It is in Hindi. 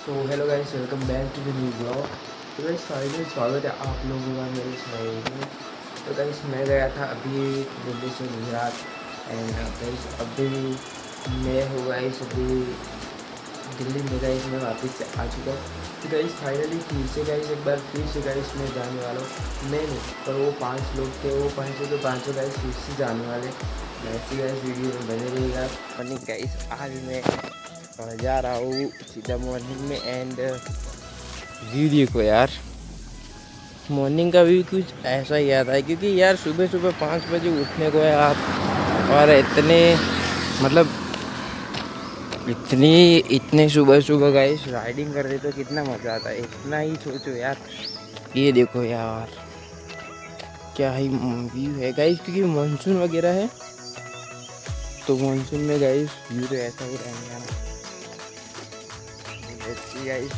So hello guys, welcome back to the new blog. तो गाइस फाइनली स्वागत है आप लोगों का मेरे चैनल में। तो गाइस मैं गया था अभी दिल्ली से गुजरात एंड गाइस अभी मैं हो गाइस अभी दिल्ली में गाइस मैं वापस से आ चुका हूँ। तो गाइस फाइनली फिर से गाइस एक बार फिर से गाइस मैं जाने वाला हूँ। मैं नहीं पर वो 5 लोग थे, वो 5 के 5 गाइस फिर से जाने वाले। ऐसी गाइस वीडियो में बने रहेगा। मॉर्निंग गाइस आज मैं जा रहा हूँ सीधा मॉर्निंग में एंड वीडियो को यार मॉर्निंग का भी कुछ ऐसा ही आता है क्योंकि यार सुबह सुबह 5 बजे उठने को है आप और इतने सुबह सुबह गाइस राइडिंग कर रहे तो कितना मज़ा आता है। इतना ही सोचो यार, ये देखो यार क्या ही व्यू है गाइस, क्योंकि मानसून वगैरह है तो मानसून में गाइस व्यू तो ऐसा ही रहेगा ना गाइस।